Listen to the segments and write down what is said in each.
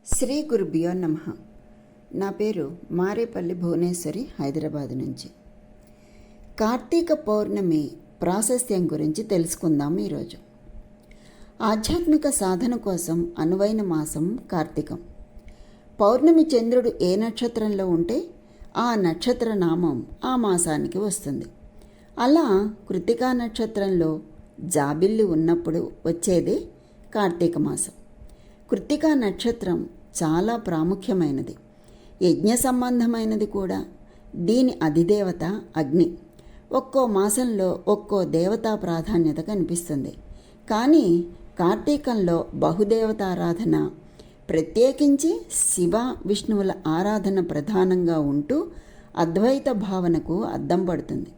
శ్రీ గురుభ్యో నమః. నా పేరు మారేపల్లి భువనేశ్వరి, హైదరాబాద్ నుంచి. కార్తీక పౌర్ణమి ప్రాశస్త్యం గురించి తెలుసుకుందాం ఈరోజు. ఆధ్యాత్మిక సాధన కోసం అనువైన మాసం కార్తీకం. పౌర్ణమి చంద్రుడు ఏ నక్షత్రంలో ఉంటే ఆ నక్షత్ర నామం ఆ మాసానికి వస్తుంది. అలా కృత్తికా నక్షత్రంలో జాబిల్లి ఉన్నప్పుడు వచ్చేదే కార్తీక మాసం. కృత్తికా నక్షత్రం చాలా ప్రాముఖ్యమైనది, యజ్ఞ సంబంధమైనది కూడా. దీని అధిదేవత అగ్ని. ఒక్కో మాసంలో ఒక్కో దేవతా ప్రాధాన్యత కనిపిస్తుంది. కానీ కార్తీకంలో బహుదేవతారాధన, ప్రత్యేకించి శివ విష్ణువుల ఆరాధన ప్రధానంగా ఉంటూ అద్వైత భావనకు అద్దం పడుతుంది.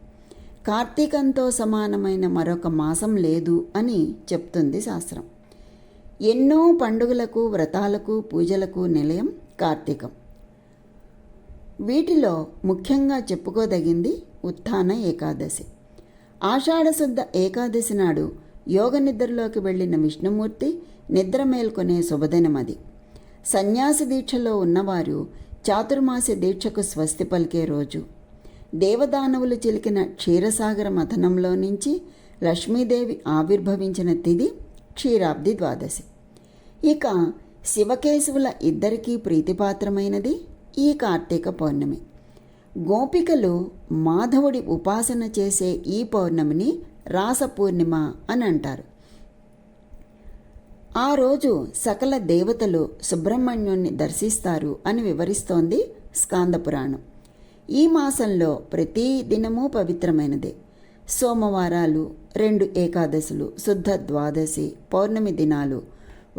కార్తీకంతో సమానమైన మరొక మాసం లేదు అని చెప్తుంది శాస్త్రం. ఎన్నో పండుగలకు, వ్రతాలకు, పూజలకు నిలయం కార్తీకం. వీటిలో ముఖ్యంగా చెప్పుకోదగింది ఉత్థాన ఏకాదశి. ఆషాఢశుద్ధ ఏకాదశి నాడు యోగ నిద్రలోకి వెళ్ళిన విష్ణుమూర్తి నిద్ర మేల్కొనే శుభదినమది. సన్యాసి దీక్షలో ఉన్నవారు చాతుర్మాస్య దీక్షకు స్వస్తి పలికే రోజు. దేవదానవులు చిలికిన క్షీరసాగర మథనంలో నుంచి లక్ష్మీదేవి ఆవిర్భవించిన తిథి క్షీరాబ్ది ద్వాదశి. ఇక శివకేశవుల ఇద్దరికీ ప్రీతిపాత్రమైనది ఈ కార్తీక పౌర్ణమి. గోపికలు మాధవుడి ఉపాసన చేసే ఈ పౌర్ణమిని రాసపూర్ణిమ అని అంటారు. ఆ రోజు సకల దేవతలు సుబ్రహ్మణ్యుణ్ణి దర్శిస్తారు అని వివరిస్తోంది స్కాందపురాణం. ఈ మాసంలో ప్రతి దినము పవిత్రమైనదే. సోమవారాలు, 2 ఏకాదశులు, శుద్ధ ద్వాదశి, పౌర్ణమి దినాలు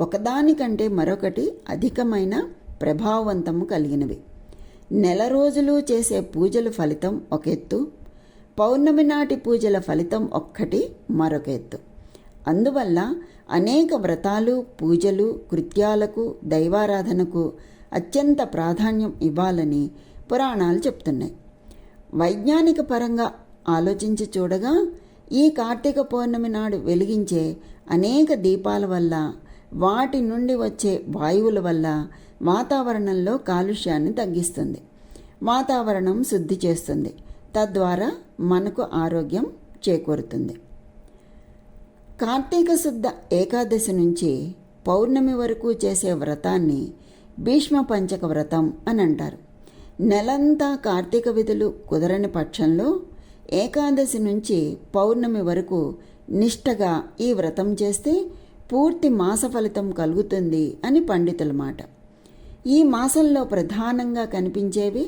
ఒకదానికంటే మరొకటి అధికమైన ప్రభావవంతము కలిగినవి. నెల రోజులు చేసే పూజల ఫలితం ఒక ఎత్తు, పౌర్ణమి నాటి పూజల ఫలితం ఒక్కటి మరొక ఎత్తు. అందువల్ల అనేక వ్రతాలు, పూజలు, కృత్యాలకు, దైవారాధనకు అత్యంత ప్రాధాన్యం ఇవ్వాలని పురాణాలు చెప్తున్నాయి. వైజ్ఞానిక పరంగా ఆలోచించి చూడగా ఈ కార్తీక పౌర్ణమి నాడు వెలిగించే అనేక దీపాల వల్ల, వాటి నుండి వచ్చే వాయువుల వల్ల వాతావరణంలో కాలుష్యాన్ని తగ్గిస్తుంది, వాతావరణం శుద్ధి చేస్తుంది. తద్వారా మనకు ఆరోగ్యం చేకూరుతుంది. కార్తీక శుద్ధ ఏకాదశి నుంచి పౌర్ణమి వరకు చేసే వ్రతాన్ని భీష్మ పంచక వ్రతం అని అంటారు. నెలంతా కార్తీక విధులు కుదరని పక్షంలో ఏకాదశి నుంచి పౌర్ణమి వరకు నిష్టగా ఈ వ్రతం చేస్తే పూర్తి మాస ఫలితం కలుగుతుంది అని పండితుల మాట. ఈ మాసంలో ప్రధానంగా కనిపించేవి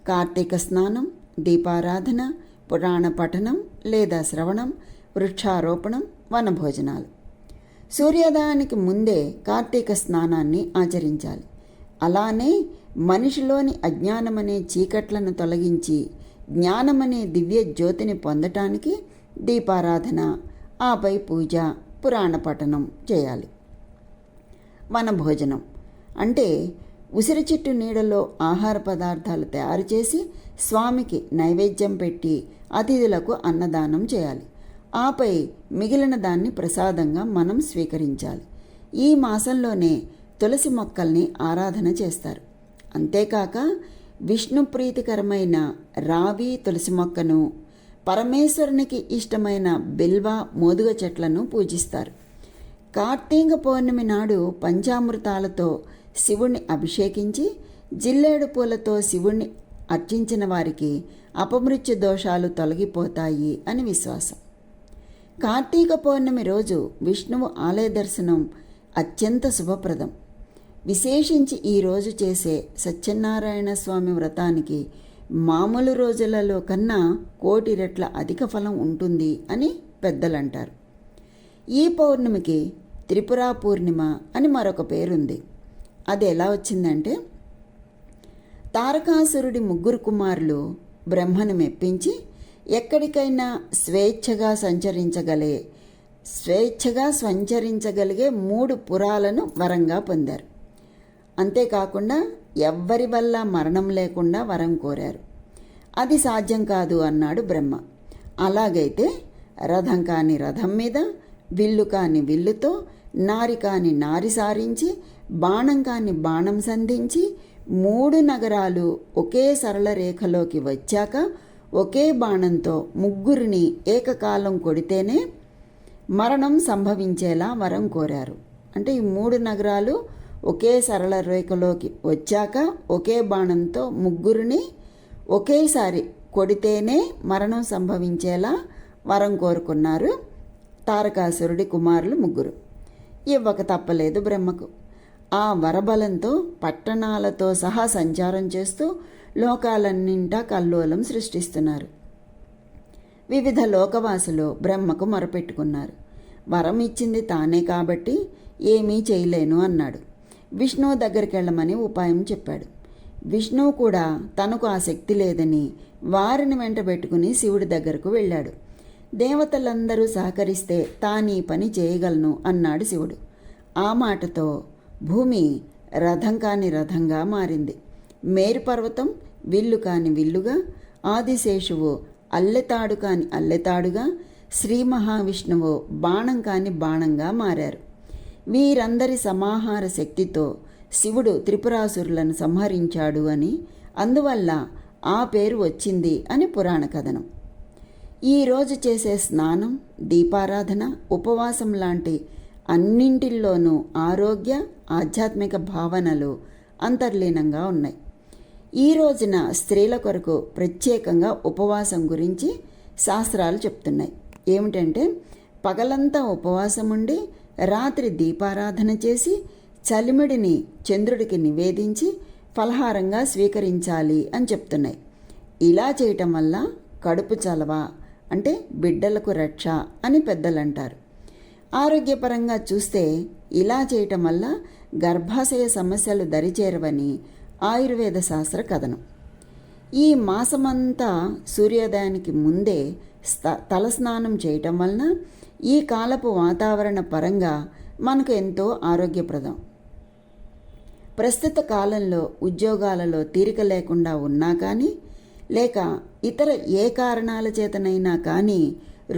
కార్తీక స్నానం, దీపారాధన, పురాణ పఠనం లేదా శ్రవణం, వృక్షారోపణం, వనభోజనాలు. సూర్యోదయానికి ముందే కార్తీక స్నానాన్ని ఆచరించాలి. అలానే మనిషిలోని అజ్ఞానమనే చీకట్లను తొలగించి జ్ఞానమనే దివ్య జ్యోతిని పొందటానికి దీపారాధన, ఆపై పూజ, పురాణ పఠనం చేయాలి. వనభోజనం అంటే ఉసిరి చెట్టు నీడలో ఆహార పదార్థాలు తయారు చేసి స్వామికి నైవేద్యం పెట్టి అతిథులకు అన్నదానం చేయాలి. ఆపై మిగిలిన దాన్ని ప్రసాదంగా మనం స్వీకరించాలి. ఈ మాసంలోనే తులసి మొక్కల్ని ఆరాధన చేస్తారు. అంతేకాక విష్ణు ప్రీతికరమైన రావి తులసి మొక్కను, పరమేశ్వరునికి ఇష్టమైన బిల్వ, మోదుగ చెట్లను పూజిస్తారు. కార్తీక పౌర్ణమి నాడు పంచామృతాలతో శివుణ్ణి అభిషేకించి జిల్లేడు పూలతో శివుణ్ణి అర్చించిన వారికి అపమృత్యు దోషాలు తొలగిపోతాయి అని విశ్వాసం. కార్తీక పౌర్ణమి రోజు విష్ణువు ఆలయ దర్శనం అత్యంత శుభప్రదం. విశేషించి ఈరోజు చేసే సత్యనారాయణ స్వామి వ్రతానికి మామూలు రోజులలో కన్నా 1,000,000 రెట్ల అధిక ఫలం ఉంటుంది అని పెద్దలంటారు. ఈ పౌర్ణమికి త్రిపురా పూర్ణిమ అని మరొక పేరుంది. అది ఎలా వచ్చిందంటే, తారకాసురుడి 3 కుమారులు బ్రహ్మను మెప్పించి ఎక్కడికైనా స్వేచ్ఛగా సంచరించగలిగే 3 పురాలను వరంగా పొందారు. అంతేకాకుండా ఎవ్వరి వల్ల మరణం లేకుండా వరం కోరారు. అది సాధ్యం కాదు అన్నాడు బ్రహ్మ. అలాగైతే రథం కాని రథం మీద, విల్లు కాని విల్లుతో, నారి కాని నారి సారించి బాణం కాని బాణం సంధించి 3 నగరాలు ఒకే సరళ రేఖలోకి వచ్చాక ఒకే బాణంతో ముగ్గురిని ఏకకాలం కొడితేనే మరణం సంభవించేలా వరం కోరారు. అంటే ఈ 3 నగరాలు ఒకే సరళ రేఖలోకి వచ్చాక ఒకే బాణంతో ముగ్గురిని ఒకేసారి కొడితేనే మరణం సంభవించేలా వరం కోరుకున్నారు తారకాసురుడి కుమారులు ముగ్గురు. ఇవ్వక తప్పలేదు బ్రహ్మకు. ఆ వరబలంతో పట్టణాలతో సహా సంచారం చేస్తూ లోకాలన్నింటా కల్లోలం సృష్టిస్తున్నారు. వివిధ లోకవాసులు బ్రహ్మకు మొరపెట్టుకున్నారు. వరం ఇచ్చింది తానే కాబట్టి ఏమీ చేయలేను అన్నాడు. విష్ణువు దగ్గరికి వెళ్ళమని ఉపాయం చెప్పాడు. విష్ణువు కూడా తనకు ఆ శక్తి లేదని వారిని వెంటబెట్టుకుని శివుడి దగ్గరకు వెళ్ళాడు. దేవతలందరూ సహకరిస్తే తానీ పని చేయగలను అన్నాడు శివుడు. ఆ మాటతో భూమి రథం కాని రథంగా మారింది. మేరుపర్వతం విల్లు కాని విల్లుగా, ఆదిశేషువు అల్లెతాడు కాని అల్లెతాడుగా, శ్రీ మహావిష్ణువు బాణం కాని బాణంగా మారారు. వీరందరి సమాహార శక్తితో శివుడు త్రిపురాసురులను సంహరించాడు అని, అందువల్ల ఆ పేరు వచ్చింది అని పురాణ కథనం. ఈరోజు చేసే స్నానం, దీపారాధన, ఉపవాసం లాంటి అన్నింటిల్లోనూ ఆరోగ్య, ఆధ్యాత్మిక భావనలు అంతర్లీనంగా ఉన్నాయి. ఈ రోజున స్త్రీల కొరకు ప్రత్యేకంగా ఉపవాసం గురించి శాస్త్రాలు చెప్తున్నాయి. ఏమిటంటే, పగలంతా ఉపవాసం ఉండి రాత్రి దీపారాధన చేసి చలిమిడిని చంద్రుడికి నివేదించి ఫలహారంగా స్వీకరించాలి అని చెప్తున్నాయి. ఇలా చేయటం వల్ల కడుపు చలవ, అంటే బిడ్డలకు రక్ష అని పెద్దలు అంటారు. ఆరోగ్యపరంగా చూస్తే ఇలా చేయటం వల్ల గర్భాశయ సమస్యలు దరిచేరవని ఆయుర్వేద శాస్త్ర కథనం. ఈ మాసమంతా సూర్యోదయానికి ముందే తలస్నానం చేయటం వలన ఈ కాలపు వాతావరణ పరంగా మనకు ఎంతో ఆరోగ్యప్రదం. ప్రస్తుత కాలంలో ఉద్యోగాలలో తీరిక లేకుండా ఉన్నా కానీ, లేక ఇతర ఏ కారణాల చేతనైనా కానీ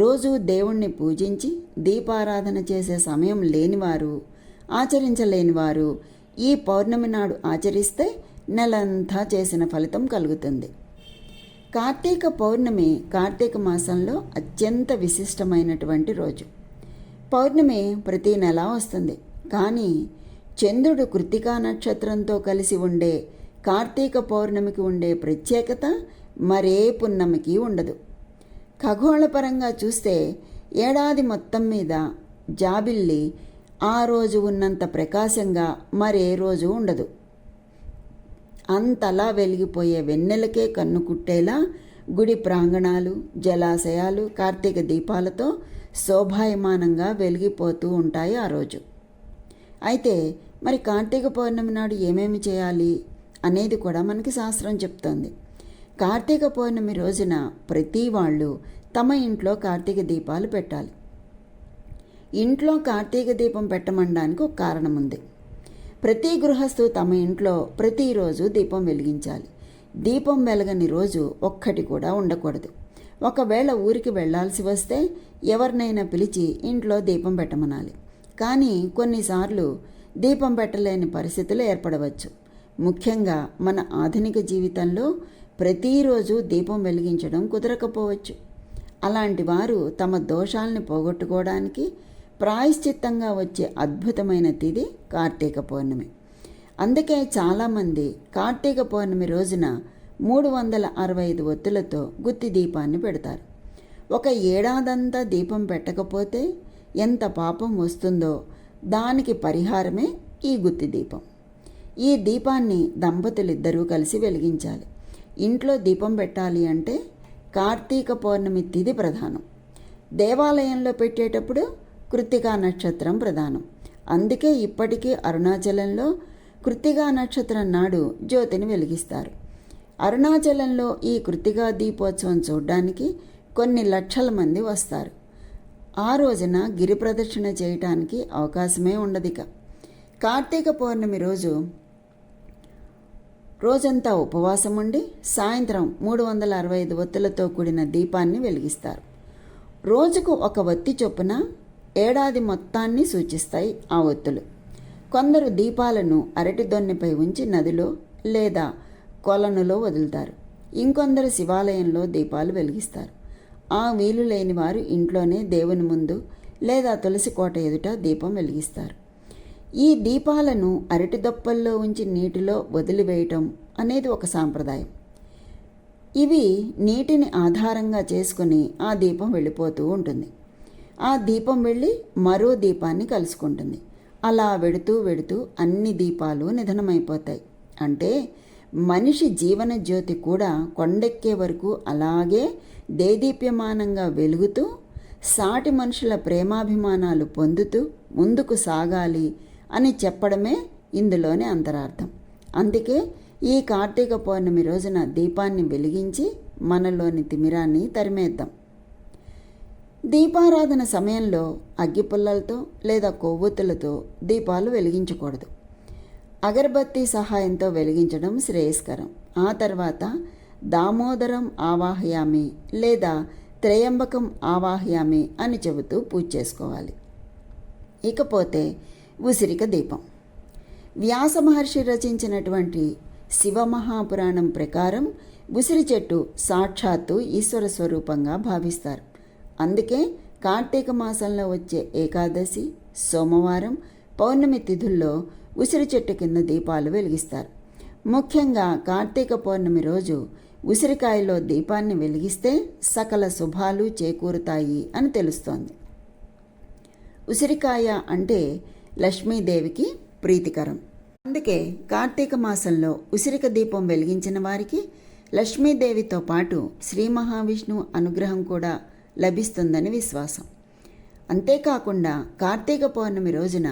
రోజు దేవుణ్ణి పూజించి దీపారాధన చేసే సమయం లేనివారు, ఆచరించలేనివారు ఈ పౌర్ణమి నాడు ఆచరిస్తే నెలంతా చేసిన ఫలితం కలుగుతుంది. కార్తీక పౌర్ణమి కార్తీక మాసంలో అత్యంత విశిష్టమైనటువంటి రోజు. పౌర్ణమి ప్రతి నెల వస్తుంది, కానీ చంద్రుడు కృత్తికా నక్షత్రంతో కలిసి ఉండే కార్తీక పౌర్ణమికి ఉండే ప్రత్యేకత మరే పున్నమికి ఉండదు. ఖగోళపరంగా చూస్తే ఏడాది మొత్తం మీద జాబిల్లి ఆ రోజు ఉన్నంత ప్రకాశంగా మరే రోజు ఉండదు. అంతలా వెలిగిపోయే వెన్నెలకే కన్ను కుట్టేలా గుడి ప్రాంగణాలు, జలాశయాలు కార్తీక దీపాలతో శోభాయమానంగా వెలిగిపోతూ ఉంటాయి ఆ రోజు. అయితే మరి కార్తీక పౌర్ణమి నాడు ఏమేమి చేయాలి అనేది కూడా మనకి శాస్త్రం చెప్తోంది. కార్తీక పౌర్ణమి రోజున ప్రతి వాళ్ళు తమ ఇంట్లో కార్తీక దీపాలు పెట్టాలి. ఇంట్లో కార్తీక దీపం పెట్టమనడానికి ఒక కారణం ఉంది. ప్రతి గృహస్థు తమ ఇంట్లో ప్రతిరోజు దీపం వెలిగించాలి. దీపం వెలగని రోజు ఒక్కటి కూడా ఉండకూడదు. ఒకవేళ ఊరికి వెళ్లాల్సి వస్తే ఎవరినైనా పిలిచి ఇంట్లో దీపం పెట్టమనాలి. కానీ కొన్నిసార్లు దీపం పెట్టలేని పరిస్థితులు ఏర్పడవచ్చు. ముఖ్యంగా మన ఆధునిక జీవితంలో ప్రతిరోజు దీపం వెలిగించడం కుదరకపోవచ్చు. అలాంటి వారు తమ దోషాలను పోగొట్టుకోవడానికి ప్రాయశ్చిత్తంగా వచ్చే అద్భుతమైన తిథి కార్తీక పౌర్ణమి. అందుకే చాలామంది కార్తీక పౌర్ణమి రోజున 365 ఒత్తులతో గుత్తి దీపాన్ని పెడతారు. ఒక ఏడాదంతా దీపం పెట్టకపోతే ఎంత పాపం వస్తుందో దానికి పరిహారమే ఈ గుత్తి దీపం. ఈ దీపాన్ని దంపతులిద్దరూ కలిసి వెలిగించాలి. ఇంట్లో దీపం పెట్టాలి అంటే కార్తీక పౌర్ణమి తిథి ప్రధానం. దేవాలయంలో పెట్టేటప్పుడు కృత్తికా నక్షత్రం ప్రధానం. అందుకే ఇప్పటికీ అరుణాచలంలో కృత్తికా నక్షత్రం నాడు జ్యోతిని వెలిగిస్తారు. అరుణాచలంలో ఈ కృత్తికా దీపోత్సవం చూడడానికి కొన్ని లక్షల మంది వస్తారు. ఆ రోజున గిరి ప్రదక్షిణ చేయటానికి అవకాశమే ఉండదిక. కార్తీక పౌర్ణమి రోజంతా ఉపవాసం ఉండి సాయంత్రం 365 ఒత్తులతో కూడిన దీపాన్ని వెలిగిస్తారు. రోజుకు ఒక ఒత్తి చొప్పున ఏడాది మొత్తాన్ని సూచిస్తాయి ఆ ఒత్తులు. కొందరు దీపాలను అరటి దొన్నెపై ఉంచి నదిలో లేదా కొలనులో వదులుతారు. ఇంకొందరు శివాలయంలో దీపాలు వెలిగిస్తారు. ఆ వీలు లేని వారు ఇంట్లోనే దేవుని ముందు లేదా తులసి కోట ఎదుట దీపం వెలిగిస్తారు. ఈ దీపాలను అరటి దొప్పల్లో ఉంచి నీటిలో వదిలివేయటం అనేది ఒక సాంప్రదాయం. ఇవి నీటిని ఆధారంగా చేసుకుని ఆ దీపం వెళ్ళిపోతూ ఉంటుంది. ఆ దీపం వెళ్ళి మరో దీపాన్ని కలుసుకుంటుంది. అలా వెడుతూ అన్ని దీపాలు నిధనమైపోతాయి. అంటే మనిషి జీవన జ్యోతి కూడా కొండెక్కే వరకు అలాగే దేదీప్యమానంగా వెలుగుతూ సాటి మనుషుల ప్రేమాభిమానాలు పొందుతూ ముందుకు సాగాలి అని చెప్పడమే ఇందులోని అంతరార్థం. అందుకే ఈ కార్తీక పౌర్ణమి రోజున దీపాన్ని వెలిగించి మనలోని తిమిరాన్ని తరిమేద్దాం. దీపారాధన సమయంలో అగ్గిపుల్లలతో లేదా కొవ్వొత్తులతో దీపాలు వెలిగించకూడదు. అగరబత్తి సహాయంతో వెలిగించడం శ్రేయస్కరం. ఆ తర్వాత దామోదరం ఆవాహయామి లేదా త్రయంబకం ఆవాహయామి అని చెబుతూ పూజ చేసుకోవాలి. ఇకపోతే ఉసిరిక దీపం. వ్యాస మహర్షి రచించినటువంటి శివమహాపురాణం ప్రకారం ఉసిరి చెట్టు సాక్షాత్తు ఈశ్వర స్వరూపంగా భావిస్తారు. అందుకే కార్తీక మాసంలో వచ్చే ఏకాదశి, సోమవారం, పౌర్ణమి తిథుల్లో ఉసిరి చెట్టు కింద దీపాలు వెలిగిస్తారు. ముఖ్యంగా కార్తీక పౌర్ణమి రోజు ఉసిరికాయలో దీపాన్ని వెలిగిస్తే సకల శుభాలు చేకూరుతాయి అని తెలుస్తోంది. ఉసిరికాయ అంటే లక్ష్మీదేవికి ప్రీతికరం. అందుకే కార్తీక మాసంలో ఉసిరిక దీపం వెలిగించిన వారికి లక్ష్మీదేవితో పాటు శ్రీ మహావిష్ణువు అనుగ్రహం కూడా లభిస్తుందని విశ్వాసం. అంతేకాకుండా కార్తీక పౌర్ణమి రోజున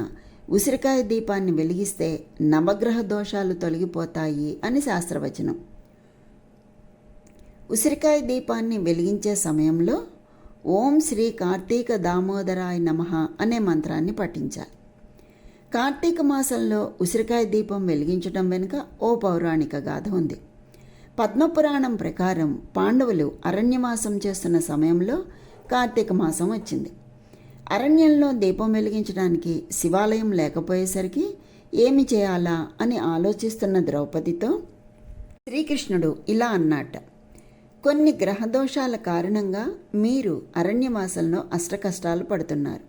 ఉసిరికాయ దీపాన్ని వెలిగిస్తే నవగ్రహ దోషాలు తొలగిపోతాయి అని శాస్త్రవచనం. ఉసిరికాయ దీపాన్ని వెలిగించే సమయంలో ఓం శ్రీ కార్తీక దామోదరాయ నమః అనే మంత్రాన్ని పఠించాలి. కార్తీక మాసంలో ఉసిరికాయ దీపం వెలిగించడం వెనుక ఓ పౌరాణిక గాథ ఉంది. పద్మపురాణం ప్రకారం పాండవులు అరణ్యవాసం చేస్తున్న సమయంలో కార్తీక మాసం వచ్చింది. అరణ్యంలో దీపం వెలిగించడానికి శివాలయం లేకపోయేసరికి ఏమి చేయాలా అని ఆలోచిస్తున్న ద్రౌపదితో శ్రీకృష్ణుడు ఇలా అన్నట్ట: కొన్ని గ్రహదోషాల కారణంగా మీరు అరణ్యవాసంలో అష్టకష్టాలు పడుతున్నారు.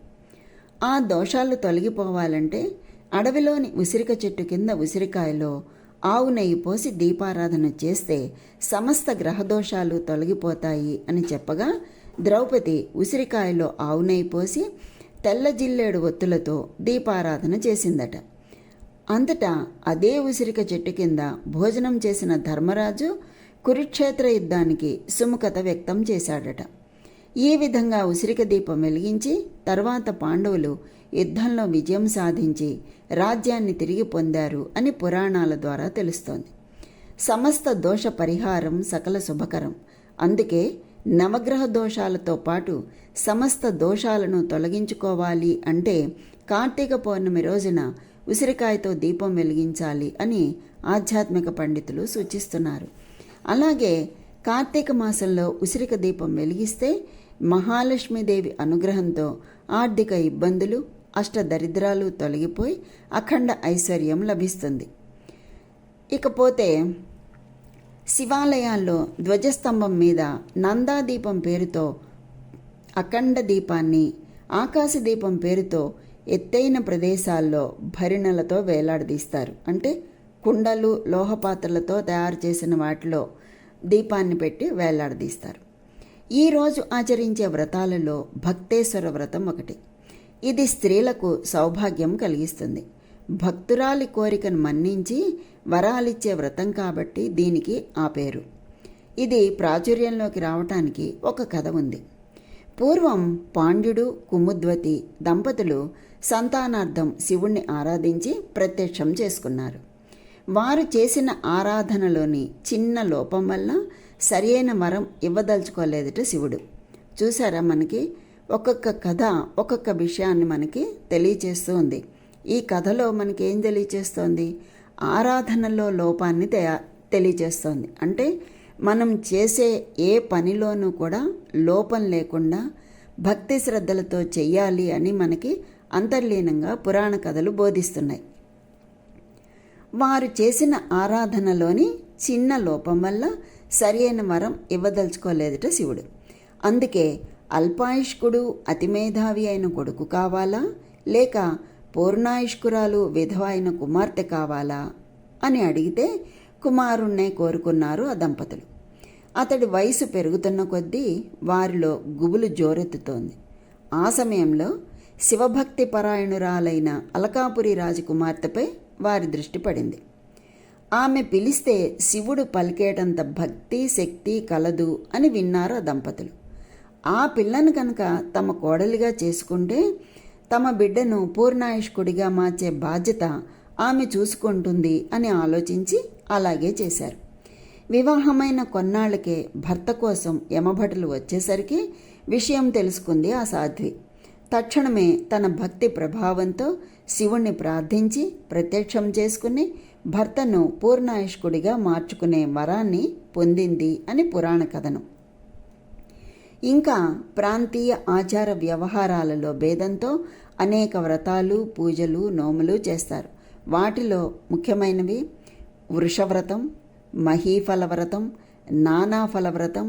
ఆ దోషాలు తొలగిపోవాలంటే అడవిలోని ఉసిరిక చెట్టు కింద ఉసిరికాయలో ఆవు నెయ్యి పోసి దీపారాధన చేస్తే సమస్త గ్రహదోషాలు తొలగిపోతాయి అని చెప్పగా ద్రౌపది ఉసిరికాయలో ఆవు నెయ్యి పోసి తెల్ల జిల్లేడు ఒత్తులతో దీపారాధన చేసిందట. అంతటా అదే ఉసిరిక చెట్టు కింద భోజనం చేసిన ధర్మరాజు కురుక్షేత్ర యుద్ధానికి సుముఖత వ్యక్తం చేశాడట. ఈ విధంగా ఉసిరిక దీపం వెలిగించి తర్వాత పాండవులు యుద్ధంలో విజయం సాధించి రాజ్యాన్ని తిరిగి పొందారు అని పురాణాల ద్వారా తెలుస్తోంది. సమస్త దోష పరిహారం సకల శుభకరం. అందుకే నవగ్రహ దోషాలతో పాటు సమస్త దోషాలను తొలగించుకోవాలి అంటే కార్తీక పౌర్ణమి రోజున ఉసిరికాయతో దీపం వెలిగించాలి అని ఆధ్యాత్మిక పండితులు సూచిస్తున్నారు. అలాగే కార్తీక మాసంలో ఉసిరిక దీపం వెలిగిస్తే మహాలక్ష్మీదేవి అనుగ్రహంతో ఆర్థిక ఇబ్బందులు, అష్టదరిద్రాలు తొలగిపోయి అఖండ ఐశ్వర్యం లభిస్తుంది. ఇకపోతే శివాలయాల్లో ధ్వజస్తంభం మీద నందాదీపం పేరుతో అఖండ దీపాన్ని, ఆకాశ దీపం పేరుతో ఎత్తైన ప్రదేశాల్లో భరిణలతో వేలాడదీస్తారు. అంటే కుండలు, లోహపాత్రలతో తయారు చేసిన వాటిలో దీపాన్ని పెట్టి వేలాడదీస్తారు. ఈరోజు ఆచరించే వ్రతాలలో భక్తేశ్వర వ్రతం ఒకటి. ఇది స్త్రీలకు సౌభాగ్యం కలిగిస్తుంది. భక్తురాలి కోరికను మన్నించి వరాలిచ్చే వ్రతం కాబట్టి దీనికి ఆ పేరు. ఇది ప్రాచుర్యంలోకి రావటానికి ఒక కథ ఉంది. పూర్వం పాండ్యుడు, కుముద్వతి దంపతులు సంతానార్థం శివుణ్ణి ఆరాధించి ప్రత్యక్షం చేసుకున్నారు. వారు చేసిన ఆరాధనలోని చిన్న లోపం వల్ల సరియైన వరం ఇవ్వదలుచుకోలేదట శివుడు. చూసారా, మనకి ఒక్కొక్క కథ ఒక్కొక్క విషయాన్ని మనకి తెలియచేస్తూ ఉంది. ఈ కథలో మనకి ఏం తెలియచేస్తోంది? ఆరాధనలో లోపాన్ని తెలియచేస్తోంది. అంటే మనం చేసే ఏ పనిలోనూ కూడా లోపం లేకుండా భక్తి శ్రద్ధలతో చెయ్యాలి అని మనకి అంతర్లీనంగా పురాణ కథలు బోధిస్తున్నాయి. వారు చేసిన ఆరాధనలోని చిన్న లోపం వల్ల సరియైన వరం ఇవ్వదలుచుకోలేదట శివుడు. అందుకే అల్పాయుష్కుడు అతి మేధావి అయిన కొడుకు కావాలా, లేక పూర్ణాయుష్కురాలు విధవ అయిన కుమార్తె కావాలా అని అడిగితే కుమారుణ్ణే కోరుకున్నారు ఆ దంపతులు. అతడి వయసు పెరుగుతున్న కొద్దీ వారిలో గుబులు జోరెత్తుతోంది. ఆ సమయంలో శివభక్తి పరాయణురాలైన అలకాపురి రాజకుమార్తెపై వారి దృష్టి పడింది. ఆమె పిలిస్తే శివుడు పలికేటంత భక్తి శక్తి కలదు అని విన్నారు ఆ దంపతులు. ఆ పిల్లను కనుక తమ కోడలిగా చేసుకుంటే తమ బిడ్డను పూర్ణాయుష్కుడిగా మార్చే బాధ్యత ఆమె చూసుకుంటుంది అని ఆలోచించి అలాగే చేశారు. వివాహమైన కొన్నాళ్లకే భర్త కోసం యమభటులు వచ్చేసరికి విషయం తెలుసుకుంది ఆ సాధ్వి. తక్షణమే తన భక్తి ప్రభావంతో శివుణ్ణి ప్రార్థించి ప్రత్యక్షం చేసుకుని భర్తను పూర్ణాయుష్కుడిగా మార్చుకునే వరాన్ని పొందింది అని పురాణ కథనం. ఇంకా ప్రాంతీయ ఆచార వ్యవహారాలలో భేదంతో అనేక వ్రతాలు పూజలు నోములు చేస్తారు. వాటిలో ముఖ్యమైనవి వృషవ్రతం, మహీఫల వ్రతం, నానాఫల వ్రతం,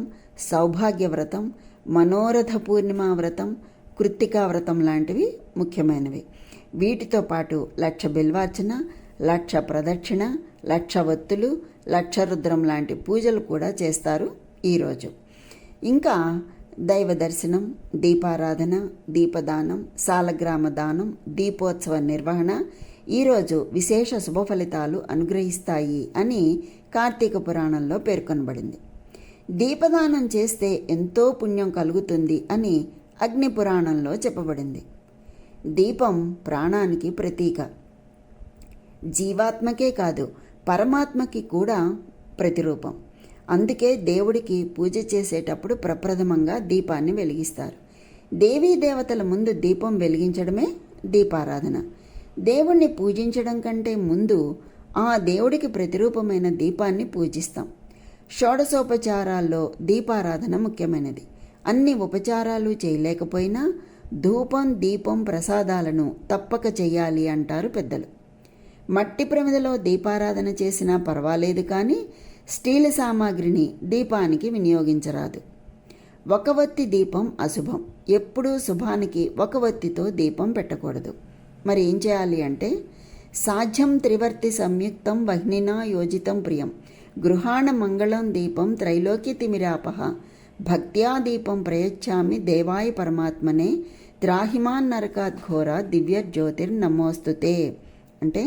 సౌభాగ్య వ్రతం, మనోరథ పూర్ణిమా వ్రతం, కృత్తికా వ్రతం లాంటివి ముఖ్యమైనవి. వీటితో పాటు 1,00,000 బిల్వార్చన, 1,00,000 ప్రదక్షిణ, 1,00,000 ఒత్తులు, 1,00,000 రుద్రం లాంటి పూజలు కూడా చేస్తారు ఈరోజు. ఇంకా దైవ దర్శనం, దీపారాధన, దీపదానం, సాలగ్రామ దానం, దీపోత్సవ నిర్వహణ ఈరోజు విశేష శుభ ఫలితాలు అనుగ్రహిస్తాయి అని కార్తీక పురాణంలో పేర్కొనబడింది. దీపదానం చేస్తే ఎంతో పుణ్యం కలుగుతుంది అని అగ్ని పురాణంలో చెప్పబడింది. దీపం ప్రాణానికి ప్రతీక. జీవాత్మకే కాదు పరమాత్మకి కూడా ప్రతిరూపం. అందుకే దేవుడికి పూజ చేసేటప్పుడు ప్రప్రథమంగా దీపాన్ని వెలిగిస్తారు. దేవీ దేవతల ముందు దీపం వెలిగించడమే దీపారాధన. దేవుణ్ణి పూజించడం కంటే ముందు ఆ దేవుడికి ప్రతిరూపమైన దీపాన్ని పూజిస్తాం. షోడశోపచారాల్లో దీపారాధన ముఖ్యమైనది. అన్ని ఉపచారాలు చేయలేకపోయినా ధూపం, దీపం, ప్రసాదాలను తప్పక చెయ్యాలి అంటారు పెద్దలు. మట్టి ప్రమిదలో దీపారాధన చేసినా పర్వాలేదు, కానీ స్టీల్ సామాగ్రిని దీపానికి వినియోగించరాదు. ఒక వత్తి దీపం అశుభం. ఎప్పుడూ శుభానికి ఒక వత్తితో దీపం పెట్టకూడదు. మరి ఏం చేయాలి అంటే, సాధ్యం త్రివర్తి సంయుక్తం వహ్నినా యోజితం ప్రియం గృహాణ మంగళం దీపం త్రైలోక్య తిమిరాపహ భక్త్యా దీపం ప్రయచ్చామి దేవాయ పరమాత్మనే త్రాహిమాన్ నరకాత్ ఘోర దివ్య జ్యోతిర్నమోస్తుతే. అంటే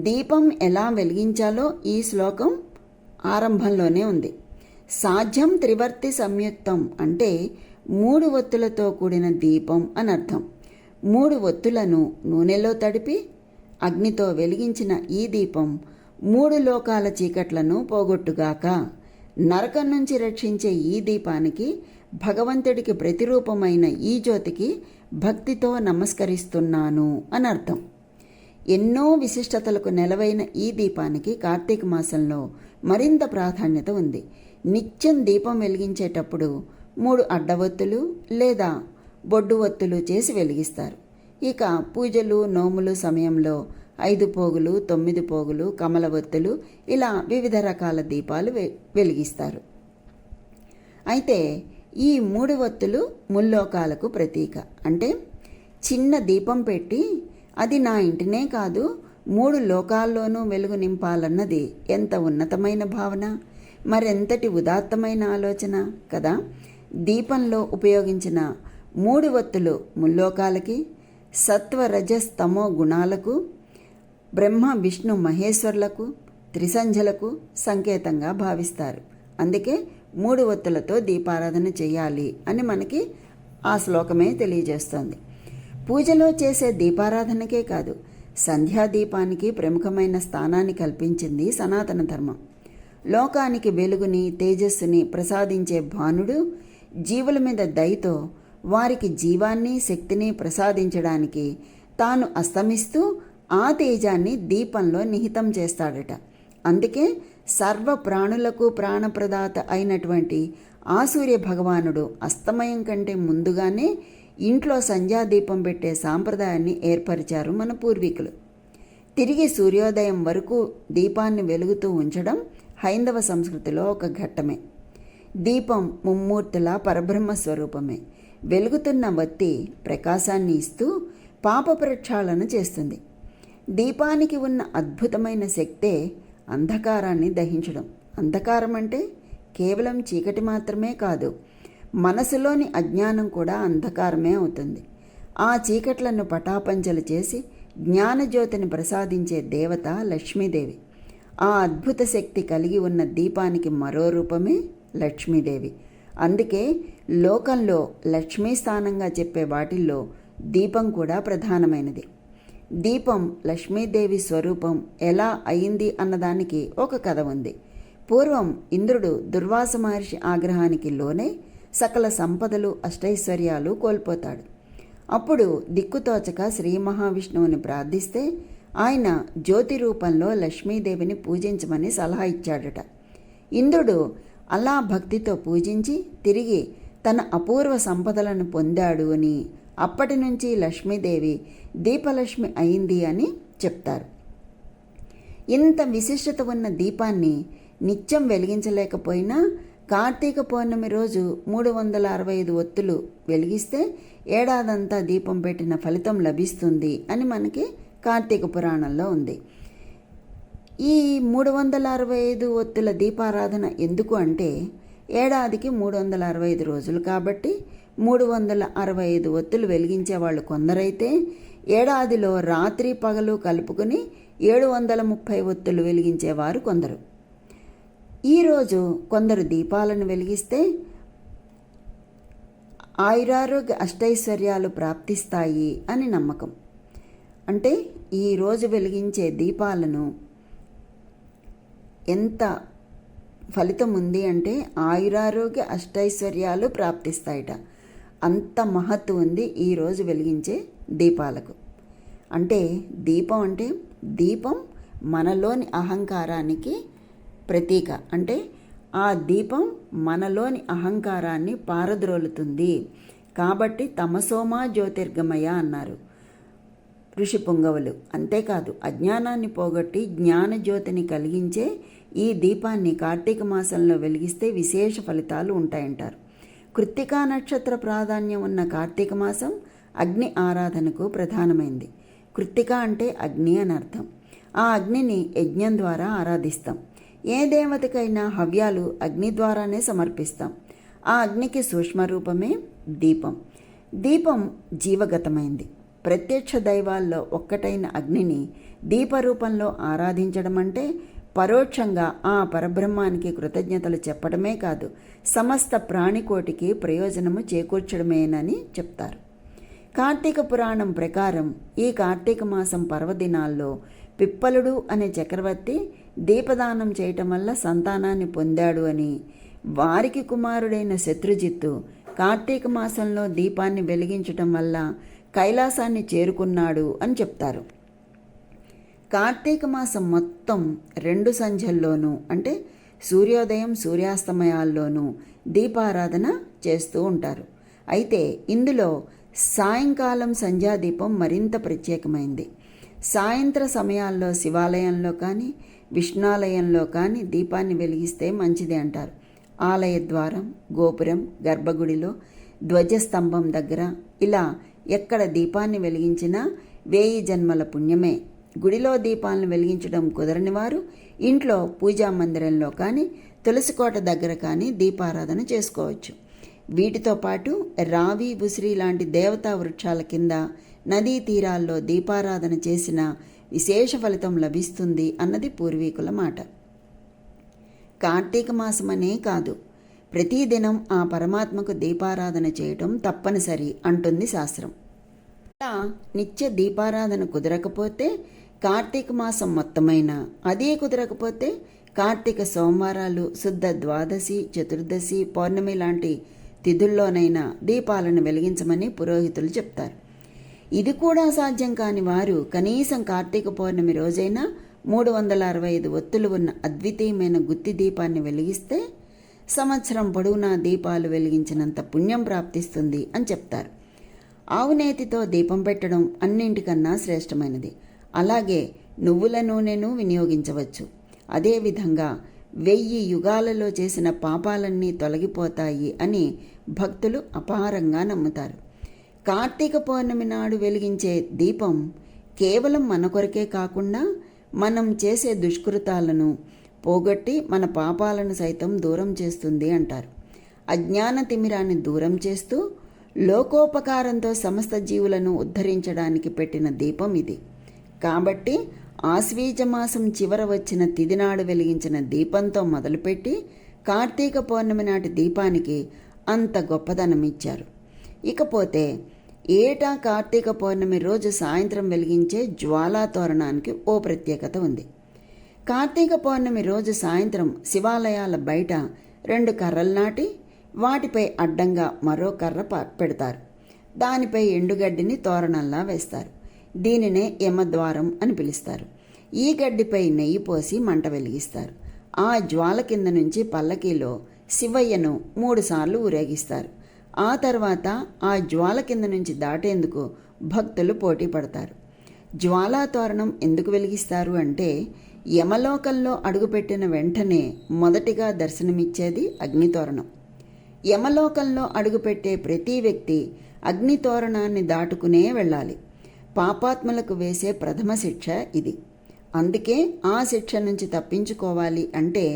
దీపం ఎలా వెలిగించాలో ఈ శ్లోకం ఆరంభంలోనే ఉంది. సాధ్యం త్రివర్తి సంయుక్తం అంటే 3 ఒత్తులతో కూడిన దీపం అని అర్థం. 3 ఒత్తులను నూనెలో తడిపి అగ్నితో వెలిగించిన ఈ దీపం 3 లోకాల చీకట్లను పోగొట్టుగాక. నరకం నుంచి రక్షించే ఈ దీపానికి, భగవంతుడికి ప్రతిరూపమైన ఈ జ్యోతికి భక్తితో నమస్కరిస్తున్నాను అని అర్థం. ఎన్నో విశిష్టతలకు నెలవైన ఈ దీపానికి కార్తీక మాసంలో మరింత ప్రాధాన్యత ఉంది. నిత్యం దీపం వెలిగించేటప్పుడు 3 అడ్డవత్తులు లేదా బొడ్డు ఒత్తులు చేసి వెలిగిస్తారు. ఇక పూజలు నోములు సమయంలో 5 పోగులు, 9 పోగులు, కమల ఒత్తులు ఇలా వివిధ రకాల దీపాలు వెలిగిస్తారు. అయితే ఈ 3 ఒత్తులు ముల్లోకాలకు ప్రతీక. అంటే చిన్న దీపం పెట్టి అది నా ఇంటినే కాదు 3 లోకాల్లోనూ వెలుగు నింపాలన్నది ఎంత ఉన్నతమైన భావన, మరెంతటి ఉదాత్తమైన ఆలోచన కదా. దీపంలో ఉపయోగించిన 3 ఒత్తులు ముల్లోకాలకి, సత్వ రజస్ తమో గుణాలకు, బ్రహ్మ విష్ణు మహేశ్వర్లకు, త్రిసంధ్యలకు సంకేతంగా భావిస్తారు. అందుకే 3 ఒత్తులతో దీపారాధన చేయాలి అని మనకి ఆ శ్లోకమే తెలియజేస్తోంది. పూజలో చేసే దీపారాధనకే కాదు, సంధ్యాదీపానికి ప్రముఖమైన స్థానాన్ని కల్పించింది సనాతన ధర్మం. లోకానికి వెలుగుని, తేజస్సుని ప్రసాదించే భానుడు జీవుల మీద దయతో వారికి జీవాన్ని, శక్తిని ప్రసాదించడానికి తాను అస్తమిస్తూ ఆ తేజాన్ని దీపంలో నిహితం చేస్తాడట. అందుకే సర్వ ప్రాణులకు ప్రాణప్రదాత అయినటువంటి ఆ సూర్య భగవానుడు అస్తమయం కంటే ముందుగానే ఇంట్లో సంధ్యాదీపం పెట్టే సాంప్రదాయాన్ని ఏర్పరిచారు మన పూర్వీకులు. తిరిగి సూర్యోదయం వరకు దీపాన్ని వెలుగుతూ ఉంచడం హైందవ సంస్కృతిలో ఒక ఘట్టమే. దీపం ముమ్మూర్తుల పరబ్రహ్మ స్వరూపమే. వెలుగుతున్న వత్తి ప్రకాశాన్ని ఇస్తూ పాప ప్రక్షాళన చేస్తుంది. దీపానికి ఉన్న అద్భుతమైన శక్తే అంధకారాన్ని దహించడం. అంధకారం అంటే కేవలం చీకటి మాత్రమే కాదు, మనసులోని అజ్ఞానం కూడా అంధకారమే అవుతుంది. ఆ చీకట్లను పటాపంచలు చేసి జ్ఞానజ్యోతిని ప్రసాదించే దేవత లక్ష్మీదేవి. ఆ అద్భుత శక్తి కలిగి ఉన్న దీపానికి మరో రూపమే లక్ష్మీదేవి. అందుకే లోకంలో లక్ష్మీ స్థానంగా చెప్పే వాటిల్లో దీపం కూడా ప్రధానమైనది. దీపం లక్ష్మీదేవి స్వరూపం ఎలా అయింది అన్నదానికి ఒక కథ ఉంది. పూర్వం ఇంద్రుడు దుర్వాస మహర్షి ఆగ్రహానికి లోనే సకల సంపదలు అష్టైశ్వర్యాలు కోల్పోతాడు. అప్పుడు దిక్కుతోచక శ్రీ మహావిష్ణువుని ప్రార్థిస్తే ఆయన జ్యోతి రూపంలో లక్ష్మీదేవిని పూజించమని సలహా ఇచ్చాడట. ఇంద్రుడు అలా భక్తితో పూజించి తిరిగి తన అపూర్వ సంపదలను పొందాడు అని, అప్పటి నుంచి లక్ష్మీదేవి దీపలక్ష్మి అయింది అని చెప్తారు. ఇంత విశిష్టత ఉన్న దీపాన్ని నిత్యం వెలిగించలేకపోయినా కార్తీక పౌర్ణమి రోజు 365 ఒత్తులు వెలిగిస్తే ఏడాదంతా దీపం పెట్టిన ఫలితం లభిస్తుంది అని మనకి కార్తీక పురాణంలో ఉంది. ఈ 365 ఒత్తుల దీపారాధన ఎందుకు అంటే ఏడాదికి 365 రోజులు కాబట్టి 365 ఒత్తులు వెలిగించే వాళ్ళు కొందరైతే ఏడాదిలో రాత్రి పగలు కలుపుకొని 730 ఒత్తులు వెలిగించేవారు కొందరు. ఈరోజు కొందరు దీపాలను వెలిగిస్తే ఆయురారోగ్య అష్టైశ్వర్యాలు ప్రాప్తిస్తాయి అని నమ్మకం. అంటే ఈరోజు వెలిగించే దీపాలను ఎంత ఫలితం ఉంది అంటే ఆయురారోగ్య అష్టైశ్వర్యాలు ప్రాప్తిస్తాయిట. అంత మహత్తు ఉంది ఈరోజు వెలిగించే దీపాలకు. అంటే దీపం మనలోని అహంకారానికి ప్రతీక. అంటే ఆ దీపం మనలోని అహంకారాన్ని పారద్రోలుతుంది. కాబట్టి తమసోమా జ్యోతిర్గమయ అన్నారు ఋషి పుంగవులు. అంతేకాదు అజ్ఞానాన్ని పోగొట్టి జ్ఞానజ్యోతిని కలిగించే ఈ దీపాన్ని కార్తీక మాసంలో వెలిగిస్తే విశేష ఫలితాలు ఉంటాయంటారు. కృత్తికా నక్షత్ర ప్రాధాన్యం ఉన్న కార్తీక మాసం అగ్ని ఆరాధనకు ప్రధానమైంది. కృత్తిక అంటే అగ్ని అని అర్థం. ఆ అగ్నిని యజ్ఞం ద్వారా ఆరాధిస్తాం. ఏ దేవతకైనా హవ్యాలు అగ్ని ద్వారానే సమర్పిస్తాం. ఆ అగ్నికి సూక్ష్మరూపమే దీపం. దీపం జీవగతమైంది. ప్రత్యక్ష దైవాల్లో ఒక్కటైన అగ్నిని దీపరూపంలో ఆరాధించడం అంటే పరోక్షంగా ఆ పరబ్రహ్మానికి కృతజ్ఞతలు చెప్పడమే కాదు, సమస్త ప్రాణికోటికి ప్రయోజనము చేకూర్చడమేనని చెప్తారు. కార్తీక పురాణం ప్రకారం ఈ కార్తీక మాసం పర్వదినాల్లో పిప్పలుడు అనే చక్రవర్తి దీపదానం చేయటం వల్ల సంతానాన్ని పొందాడు అని, వారికి కుమారుడైన శత్రుజిత్తు కార్తీక మాసంలో దీపాన్ని వెలిగించటం వల్ల కైలాసాన్ని చేరుకున్నాడు అని చెప్తారు. కార్తీక మాసం మొత్తం 2 సంధ్యల్లోనూ అంటే సూర్యోదయం సూర్యాస్తమయాల్లోనూ దీపారాధన చేస్తూ ఉంటారు. అయితే ఇందులో సాయంకాలం సంధ్యాదీపం మరింత ప్రత్యేకమైంది. సాయంత్ర సమయాల్లో శివాలయంలో కానీ విష్ణాలయంలో కానీ దీపాన్ని వెలిగిస్తే మంచిది అంటారు. ఆలయ ద్వారం, గోపురం, గర్భగుడిలో, ధ్వజస్తంభం దగ్గర ఇలా ఎక్కడ దీపాన్ని వెలిగించినా 1000 జన్మల పుణ్యమే. గుడిలో దీపాలను వెలిగించడం కుదరని వారు ఇంట్లో పూజా మందిరంలో కానీ తులసికోట దగ్గర కానీ దీపారాధన చేసుకోవచ్చు. వీటితో పాటు రావి, ఉసిరి లాంటి దేవతా వృక్షాల కింద నదీ తీరాల్లో దీపారాధన చేసిన విశేష ఫలితం లభిస్తుంది అన్నది పూర్వీకుల మాట. కార్తీక మాసమనే కాదు, ప్రతిదినం ఆ పరమాత్మకు దీపారాధన చేయటం తప్పనిసరి అంటుంది శాస్త్రం. ఇలా నిత్య దీపారాధన కుదరకపోతే కార్తీక మాసం మొత్తమైనా, అదే కుదరకపోతే కార్తీక సోమవారాలు, శుద్ధ ద్వాదశి, చతుర్దశి, పౌర్ణమి లాంటి తిథుల్లోనైనా దీపాలను వెలిగించమని పురోహితులు చెప్తారు. ఇది కూడా సాధ్యం కాని వారు కనీసం కార్తీక పౌర్ణమి రోజైనా 365 ఒత్తులు ఉన్న అద్వితీయమైన గుత్తి దీపాన్ని వెలిగిస్తే సంవత్సరం పొడవునా దీపాలు వెలిగించినంత పుణ్యం ప్రాప్తిస్తుంది అని చెప్తారు. ఆవునేతితో దీపం పెట్టడం అన్నింటికన్నా శ్రేష్టమైనది. అలాగే నువ్వుల నూనెను వినియోగించవచ్చు. అదేవిధంగా 1000 యుగాలలో చేసిన పాపాలన్నీ తొలగిపోతాయి అని భక్తులు అపారంగా నమ్ముతారు. కార్తీక పౌర్ణమి నాడు వెలిగించే దీపం కేవలం మన కొరకే కాకుండా మనం చేసే దుష్కృతాలను పోగొట్టి మన పాపాలను సైతం దూరం చేస్తుంది అంటారు. అజ్ఞాన తిమిరాన్ని దూరం చేస్తూ లోకోపకారంతో సమస్త జీవులను ఉద్ధరించడానికి పెట్టిన దీపం ఇది. కాబట్టి ఆశ్వీజ మాసం చివర వచ్చిన తిదినాడు వెలిగించిన దీపంతో మొదలుపెట్టి కార్తీక పౌర్ణమి నాటి దీపానికి అంత గొప్పదనం ఇచ్చారు. ఇకపోతే ఏటా కార్తీక పౌర్ణమి రోజు సాయంత్రం వెలిగించే జ్వాలా తోరణానికి ఓ ప్రత్యేకత ఉంది. కార్తీక పౌర్ణమి రోజు సాయంత్రం శివాలయాల బయట 2 కర్రలు నాటి వాటిపై అడ్డంగా మరో కర్ర పెడతారు. దానిపై ఎండుగడ్డిని తోరణంలా వేస్తారు. దీనినే యమద్వారం అని పిలుస్తారు. ఈ గడ్డిపై నెయ్యి పోసి మంట వెలిగిస్తారు. ఆ జ్వాల కింద నుంచి పల్లకీలో శివయ్యను 3 సార్లు ఊరేగిస్తారు. ఆ తర్వాత ఆ జ్వాల కింద నుంచి దాటేందుకు భక్తులు పోటీ పడతారు. జ్వాలా తోరణం ఎందుకు వెలిగిస్తారు అంటే, యమలోకంలో అడుగుపెట్టిన వెంటనే మొదటిగా దర్శనమిచ్చేది అగ్నితోరణం. యమలోకంలో అడుగుపెట్టే ప్రతి వ్యక్తి అగ్నితోరణాన్ని దాటుకునే వెళ్ళాలి. పాపాత్ములకు వేసే ప్రథమ శిక్ష ఇది. అందుకే ఆ శిక్ష నుంచి తప్పించుకోవాలి అంటే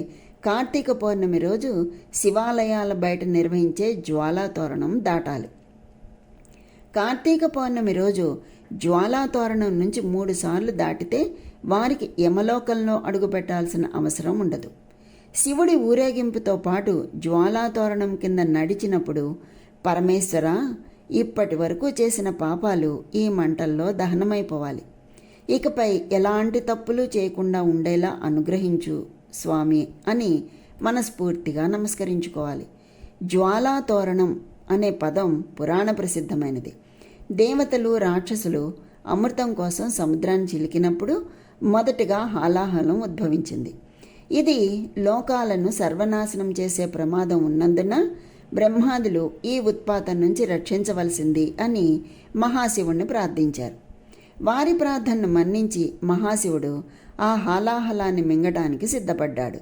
కార్తీక పౌర్ణమి రోజు శివాలయాల బయట నిర్వహించే జ్వాలా తోరణం దాటాలి. కార్తీక పౌర్ణమి రోజు జ్వాలా తోరణం నుంచి 3 సార్లు దాటితే వారికి యమలోకంలో అడుగుపెట్టాల్సిన అవసరం ఉండదు. శివుడి ఊరేగింపుతో పాటు జ్వాలా తోరణం కింద నడిచినప్పుడు పరమేశ్వర, ఇప్పటి వరకు చేసిన పాపాలు ఈ మంటల్లో దహనమైపోవాలి. ఇకపై ఎలాంటి తప్పులు చేయకుండా ఉండేలా అనుగ్రహించు స్వామి అని మనస్ఫూర్తిగా నమస్కరించుకోవాలి. జ్వాలా తోరణం అనే పదం పురాణ ప్రసిద్ధమైనది. దేవతలు, రాక్షసులు అమృతం కోసం సముద్రాన్ని చిలికినప్పుడు మొదటిగా హాలాహలం ఉద్భవించింది. ఇది లోకాలను సర్వనాశనం చేసే ప్రమాదం ఉన్నందున బ్రహ్మాదులు ఈ ఉత్పాతం నుంచి రక్షించవలసింది అని మహాశివుణ్ణి ప్రార్థించారు. వారి ప్రార్థనను మన్నించి మహాశివుడు ఆ హాలాహలాన్ని మింగడానికి సిద్ధపడ్డాడు.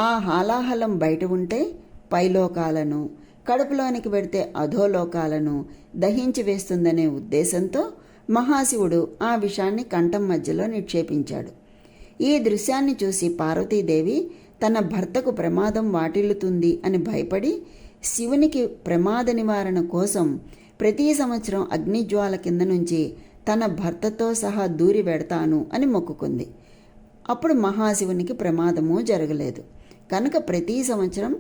ఆ హాలాహలం బయట ఉంటే పైలోకాలను, కడుపులోనికి పెడితే అధోలోకాలను దహించి వేస్తుందనే ఉద్దేశంతో మహాశివుడు ఆ విషాన్ని కంఠం మధ్యలో నిక్షేపించాడు. ఈ దృశ్యాన్ని చూసి పార్వతీదేవి తన భర్తకు ప్రమాదం వాటిల్లుతుంది అని భయపడి శివునికి ప్రమాద నివారణ కోసం ప్రతి సంవత్సరం అగ్నిజ్వాల కింద నుంచి తన భర్తతో సహా దూరి వెడతాను అని మొక్కుకుంది. అప్పుడు మహాశివునికి ప్రమాదము జరగలేదు. కనుక ప్రతి సంవత్సరం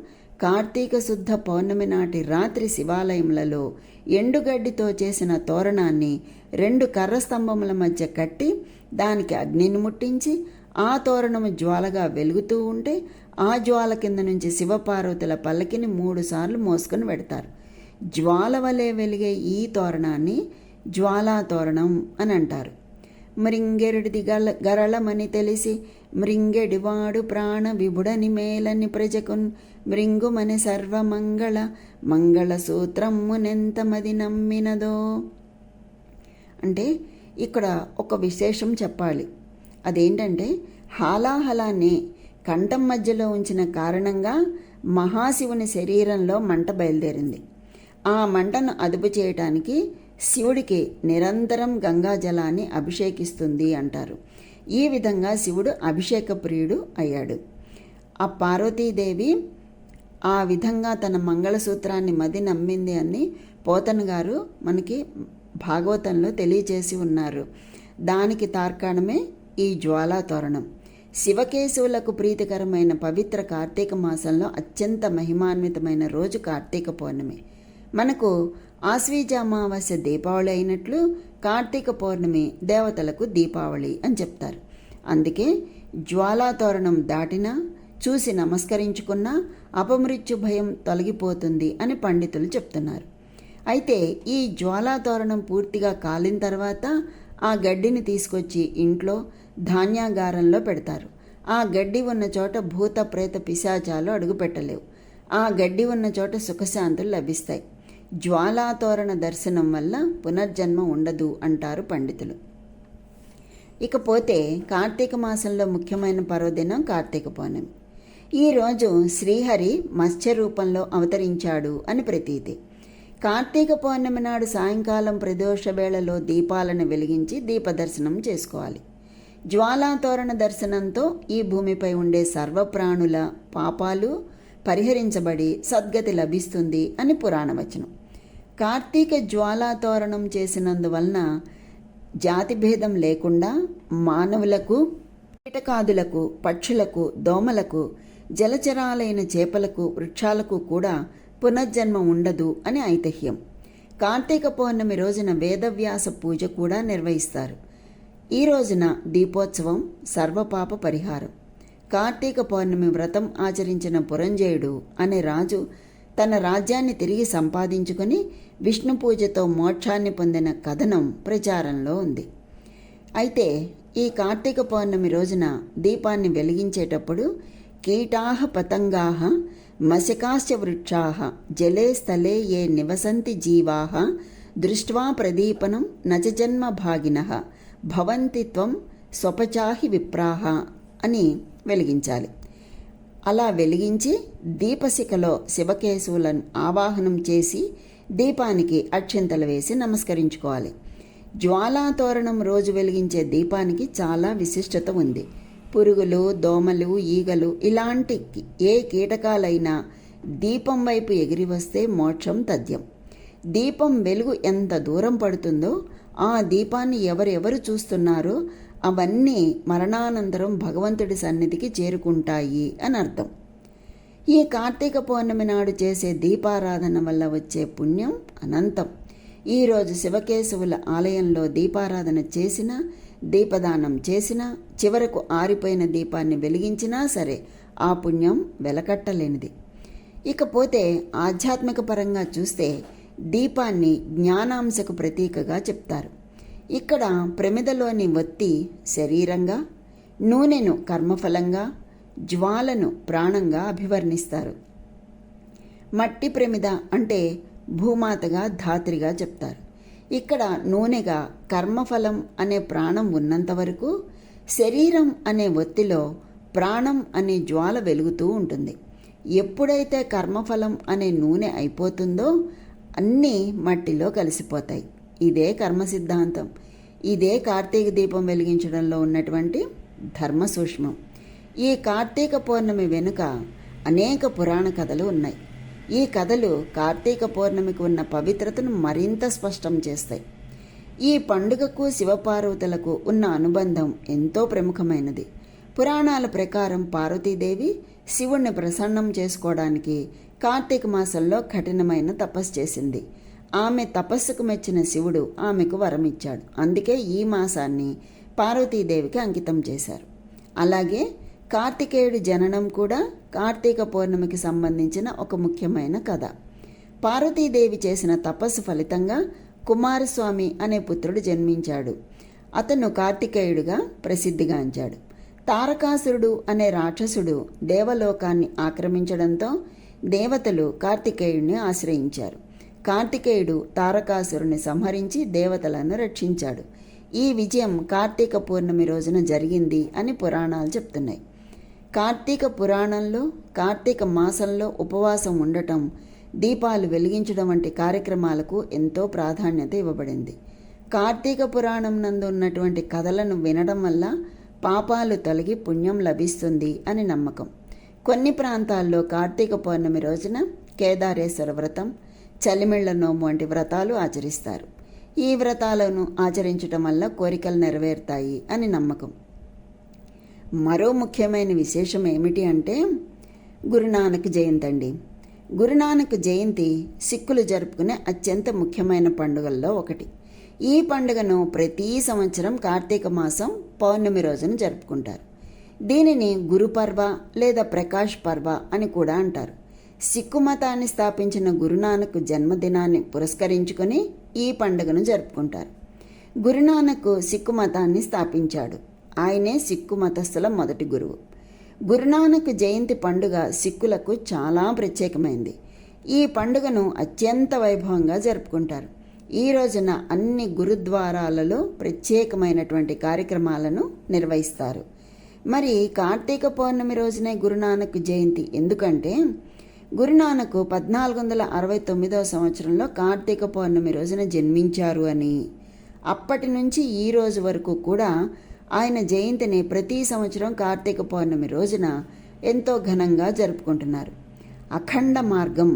కార్తీక శుద్ధ పౌర్ణమి నాటి రాత్రి శివాలయములలో ఎండుగడ్డితో చేసిన తోరణాన్ని 2 కర్ర స్తంభముల మధ్య కట్టి దానికి అగ్నిని ముట్టించి ఆ తోరణము జ్వాలగా వెలుగుతూ ఉంటే ఆ జ్వాల కింద నుంచి శివపార్వతుల పల్లకిని 3 సార్లు మోసుకొని పెడతారు. జ్వాల వలె వెలిగే ఈ తోరణాన్ని జ్వాలా తోరణం అని అంటారు. మృంగెరుడిది గరళమని తెలిసి మృంగెడివాడు ప్రాణ విభుడని మేలని ప్రజకున్ మృంగుమని సర్వమంగళ మంగళ సూత్రమునెంతమది నమ్మినదో. అంటే ఇక్కడ ఒక విశేషం చెప్పాలి. అదేంటంటే, హాలాహలాన్ని కంఠం మధ్యలో ఉంచిన కారణంగా మహాశివుని శరీరంలో మంట బయలుదేరింది. ఆ మంటను అదుపు చేయటానికి శివుడికి నిరంతరం గంగాజలాన్ని అభిషేకిస్తుంది అంటారు. ఈ విధంగా శివుడు అభిషేక ప్రియుడు అయ్యాడు. ఆ పార్వతీదేవి ఆ విధంగా తన మంగళసూత్రాన్ని మది నమ్మింది అని పోతన గారు మనకి భాగవతంలో తెలియచేసి ఉన్నారు. దానికి తార్కాణమే ఈ జ్వాలా తోరణం. శివకేశవులకు ప్రీతికరమైన పవిత్ర కార్తీక మాసంలో అత్యంత మహిమాన్వితమైన రోజు కార్తీక పౌర్ణమి. మనకు ఆశ్వీజ అమావాస్య దీపావళి అయినట్లు కార్తీక పౌర్ణమి దేవతలకు దీపావళి అని చెప్తారు. అందుకే జ్వాలా తోరణం దాటినా, చూసి నమస్కరించుకున్నా అపమృత్యు భయం తొలగిపోతుంది అని పండితులు చెప్తున్నారు. అయితే ఈ జ్వాలా తోరణం పూర్తిగా కాలిన తర్వాత ఆ గడ్డిని తీసుకొచ్చి ఇంట్లో ధాన్యాగారంలో పెడతారు. ఆ గడ్డి ఉన్న చోట భూత ప్రేత పిశాచాలు అడుగుపెట్టలేవు. ఆ గడ్డి ఉన్న చోట సుఖశాంతులు లభిస్తాయి. జ్వాలా తోరణ దర్శనం వల్ల పునర్జన్మ ఉండదు అంటారు పండితులు. ఇకపోతే కార్తీక మాసంలో ముఖ్యమైన పర్వదినం కార్తీక పౌర్ణమి. ఈరోజు శ్రీహరి మత్స్య రూపంలో అవతరించాడు అని ప్రతీతి. కార్తీక పౌర్ణమి నాడు సాయంకాలం ప్రదోష వేళలో దీపాలను వెలిగించి దీపదర్శనం చేసుకోవాలి. జ్వాలాతోరణ దర్శనంతో ఈ భూమిపై ఉండే సర్వప్రాణుల పాపాలు పరిహరించబడి సద్గతి లభిస్తుంది అని పురాణవచనం. కార్తీక జ్వాలాతోరణం చేసినందువలన జాతిభేదం లేకుండా మానవులకు, కీటకాదులకు, పక్షులకు, దోమలకు, జలచరాలైన చేపలకు, వృక్షాలకు కూడా పునర్జన్మ ఉండదు అని ఐతిహ్యం. కార్తీక పౌర్ణమి రోజున వేదవ్యాస పూజ కూడా నిర్వహిస్తారు. ఈ రోజున దీపోత్సవం, సర్వపాప పరిహారం. కార్తీక పౌర్ణమి వ్రతం ఆచరించిన పురంజయుడు అనే రాజు తన రాజ్యాన్ని తిరిగి సంపాదించుకొని విష్ణు పూజతో మోక్షాన్ని పొందిన కథనం ప్రచారంలో ఉంది. అయితే ఈ కార్తీక పౌర్ణమి రోజున దీపాన్ని వెలిగించేటప్పుడు కీటాహ పతంగాహ మశకాశ్చ వృక్షాః జలే స్థలే ఏ నివసంతి జీవాః దృష్ట్వా ప్రదీపనం నచ జన్మ భాగినః భవంతి త్వం స్వపచాహి విప్రాహ అని వెలిగించాలి. అలా వెలిగించి దీపశిఖలో శివకేశవులను ఆవాహనం చేసి దీపానికి అక్షింతలు వేసి నమస్కరించుకోవాలి. జ్వాలాతోరణం రోజు వెలిగించే దీపానికి చాలా విశిష్టత ఉంది. పురుగులు, దోమలు, ఈగలు ఇలాంటి ఏ కీటకాలైనా దీపం వైపు ఎగిరి వస్తే మోక్షం తథ్యం. దీపం వెలుగు ఎంత దూరం పడుతుందో ఆ దీపాన్ని ఎవరెవరు చూస్తున్నారో అవన్నీ మరణానంతరం భగవంతుడి సన్నిధికి చేరుకుంటాయి అని అర్థం. ఈ కార్తీక పౌర్ణమి నాడు చేసే దీపారాధన వల్ల వచ్చే పుణ్యం అనంతం. ఈరోజు శివకేశవుల ఆలయంలో దీపారాధన చేసినా, దీపదానం చేసినా, చివరకు ఆరిపోయిన దీపాన్ని వెలిగించినా సరే ఆ పుణ్యం వెలకట్టలేనిది. ఇకపోతే ఆధ్యాత్మిక పరంగా చూస్తే దీపాన్ని జ్ఞానాంశకు ప్రతీకగా చెప్తారు. ఇక్కడ ప్రమిదలోని ఒత్తి శరీరంగా, నూనెను కర్మఫలంగా, జ్వాలను ప్రాణంగా అభివర్ణిస్తారు. మట్టి ప్రమిద అంటే భూమాతగా, ధాత్రిగా చెప్తారు. ఇక్కడ నూనెగా కర్మఫలం అనే ప్రాణం ఉన్నంత వరకు శరీరం అనే ఒత్తిలో ప్రాణం అనే జ్వాల వెలుగుతూ ఉంటుంది. ఎప్పుడైతే కర్మఫలం అనే నూనె అయిపోతుందో అన్నీ మట్టిలో కలిసిపోతాయి. ఇదే కర్మ సిద్ధాంతం. ఇదే కార్తీక దీపం వెలిగించడంలో ఉన్నటువంటి ధర్మ సూక్ష్మం. ఈ కార్తీక పౌర్ణమి వెనుక అనేక పురాణ కథలు ఉన్నాయి. ఈ కథలు కార్తీక పౌర్ణమికి ఉన్న పవిత్రతను మరింత స్పష్టం చేస్తాయి. ఈ పండుగకు శివపార్వతులకు ఉన్న అనుబంధం ఎంతో ప్రముఖమైనది. పురాణాల ప్రకారం పార్వతీదేవి శివుణ్ణి ప్రసన్నం చేసుకోవడానికి కార్తీక మాసంలో కఠినమైన తపస్సు చేసింది. ఆమె తపస్సుకు మెచ్చిన శివుడు ఆమెకు వరం ఇచ్చాడు. అందుకే ఈ మాసాన్ని పార్వతీదేవికి అంకితం చేశారు. అలాగే కార్తికేయుడి జననం కూడా కార్తీక పౌర్ణమికి సంబంధించిన ఒక ముఖ్యమైన కథ. పార్వతీదేవి చేసిన తపస్సు ఫలితంగా కుమారస్వామి అనే పుత్రుడు జన్మించాడు. అతను కార్తికేయుడిగా ప్రసిద్ధిగాంచాడు. తారకాసురుడు అనే రాక్షసుడు దేవలోకాన్ని ఆక్రమించడంతో దేవతలు కార్తికేయుడిని ఆశ్రయించారు. కార్తికేయుడు తారకాసురుని సంహరించి దేవతలను రక్షించాడు. ఈ విజయం కార్తీక పౌర్ణమి రోజున జరిగింది అని పురాణాలు చెప్తున్నాయి. కార్తీక పురాణంలో కార్తీక మాసంలో ఉపవాసం ఉండటం, దీపాలు వెలిగించడం వంటి కార్యక్రమాలకు ఎంతో ప్రాధాన్యత ఇవ్వబడింది. కార్తీక పురాణం నందు ఉన్నటువంటి కథలను వినడం వల్ల పాపాలు తొలగి పుణ్యం లభిస్తుంది అని నమ్మకం. కొన్ని ప్రాంతాల్లో కార్తీక పౌర్ణమి రోజున కేదారేశ్వర వ్రతం, చలిమిళ్ల నోము వంటి వ్రతాలు ఆచరిస్తారు. ఈ వ్రతాలను ఆచరించటం వల్ల కోరికలు నెరవేరుతాయి అని నమ్మకం. మరో ముఖ్యమైన విశేషం ఏమిటి అంటే గురునానక్ జయంతి అండి. గురునానక్ జయంతి సిక్కులు జరుపుకునే అత్యంత ముఖ్యమైన పండుగల్లో ఒకటి. ఈ పండుగను ప్రతి సంవత్సరం కార్తీక మాసం పౌర్ణమి రోజున జరుపుకుంటారు. దీనిని గురుపర్వ లేదా ప్రకాష్ పర్వ అని కూడా అంటారు. సిక్కు మతాన్ని స్థాపించిన గురునానక్ జన్మదినాన్ని పురస్కరించుకొని ఈ పండుగను జరుపుకుంటారు. గురునానక్ సిక్కు మతాన్ని స్థాపించాడు. ఆయనే సిక్కు మతస్థుల మొదటి గురువు. గురునానక్ జయంతి పండుగ సిక్కులకు చాలా ప్రత్యేకమైంది. ఈ పండుగను అత్యంత వైభవంగా జరుపుకుంటారు. ఈ రోజున అన్ని గురుద్వారాలలో ప్రత్యేకమైనటువంటి కార్యక్రమాలను నిర్వహిస్తారు. మరి కార్తీక పౌర్ణమి రోజునే గురునానక్ జయంతి ఎందుకంటే గురునానక్ 1469వ సంవత్సరంలో కార్తీక పౌర్ణమి రోజున జన్మించారు అని, అప్పటి నుంచి ఈ రోజు వరకు కూడా ఆయన జయంతిని ప్రతి సంవత్సరం కార్తీక పౌర్ణమి రోజున ఎంతో ఘనంగా జరుపుకుంటున్నారు. అఖండ మార్గం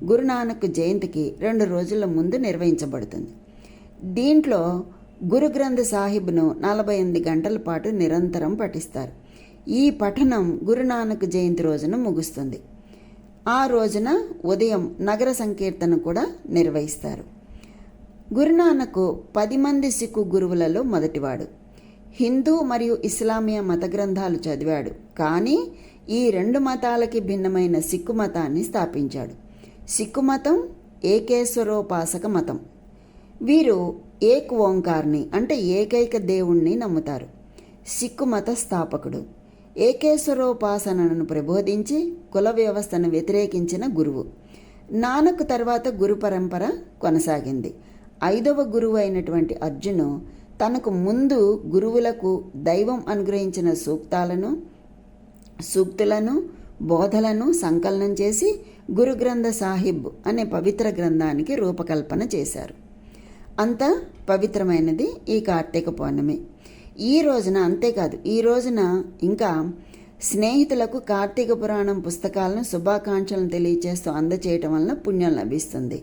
గురునానక్ జయంతికి 2 రోజుల ముందు నిర్వహించబడుతుంది. దీంట్లో గురు గ్రంథ్ సాహిబ్ను 48 గంటల పాటు నిరంతరం పఠిస్తారు. ఈ పఠనం గురునానక్ జయంతి రోజున ముగుస్తుంది. ఆ రోజున ఉదయం నగర సంకీర్తన కూడా నిర్వహిస్తారు. గురునానక్ 10 మంది సిక్కు గురువులలో మొదటివాడు. హిందూ మరియు ఇస్లామియా మత గ్రంథాలు చదివాడు, కానీ ఈ 2 మతాలకి భిన్నమైన సిక్కు మతాన్ని స్థాపించాడు. సిక్కు మతం ఏకేశ్వరోపాసక మతం. వీరు ఏక్ ఓంకార్ని అంటే ఏకైక దేవుణ్ణి నమ్ముతారు. సిక్కు మత స్థాపకుడు. ఏకేశ్వరోపాసనను ప్రబోధించి కుల వ్యవస్థను వ్యతిరేకించిన గురువు. నానక్ తర్వాత గురు పరంపర కొనసాగింది. 5వ గురువు అయినటువంటి అర్జును తనకు ముందు గురువులకు దైవం అనుగ్రహించిన సూక్తులను బోధలను సంకలనం చేసి గురు గ్రంథ సాహిబ్ అనే పవిత్ర గ్రంథానికి రూపకల్పన చేశారు. అంత పవిత్రమైనది ఈ కార్తీక పౌర్ణమి. ఈ రోజున అంతేకాదు, ఈ రోజున ఇంకా స్నేహితులకు కార్తీక పురాణం పుస్తకాలను శుభాకాంక్షలను తెలియచేస్తూ అందచేయటం వలన పుణ్యం లభిస్తుంది.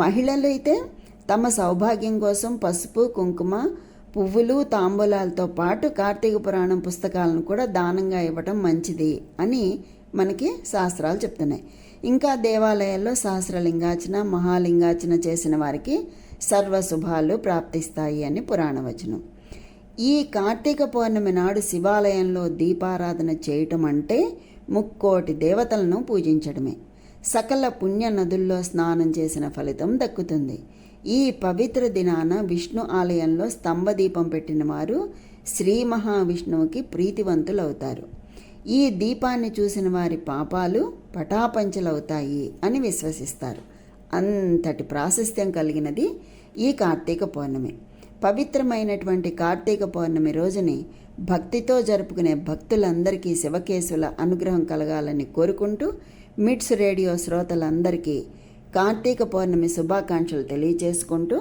మహిళలు అయితే తమ సౌభాగ్యం కోసం పసుపు, కుంకుమ, పువ్వులు, తాంబూలాలతో పాటు కార్తీక పురాణం పుస్తకాలను కూడా దానంగా ఇవ్వటం మంచిది అని మనకి శాస్త్రాలు చెప్తున్నాయి. ఇంకా దేవాలయాల్లో సహస్రలింగార్చన, మహాలింగార్చన చేసిన వారికి సర్వశుభాలు ప్రాప్తిస్తాయి అని పురాణవచనం. ఈ కార్తీక పౌర్ణమి నాడు శివాలయంలో దీపారాధన చేయటం అంటే 3,000,000 దేవతలను పూజించడమే. సకల పుణ్య నదుల్లో స్నానం చేసిన ఫలితం దక్కుతుంది. ఈ పవిత్ర దినాన విష్ణు ఆలయంలో స్తంభదీపం పెట్టిన వారు శ్రీ మహావిష్ణువుకి ప్రీతివంతులవుతారు. ఈ దీపాన్ని చూసిన వారి పాపాలు పటాపంచలవుతాయి అని విశ్వసిస్తారు. అంతటి ప్రాశస్త్యం కలిగినది ఈ కార్తీక పౌర్ణమి. పవిత్రమైనటువంటి కార్తీక పౌర్ణమి రోజుని భక్తితో జరుపుకునే భక్తులందరికీ శివకేశవుల అనుగ్రహం కలగాలని కోరుకుంటూ మిట్స్ రేడియో శ్రోతలందరికీ కార్తీక పౌర్ణమి శుభాకాంక్షలు తెలియచేసుకుంటూ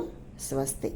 స్వస్తి.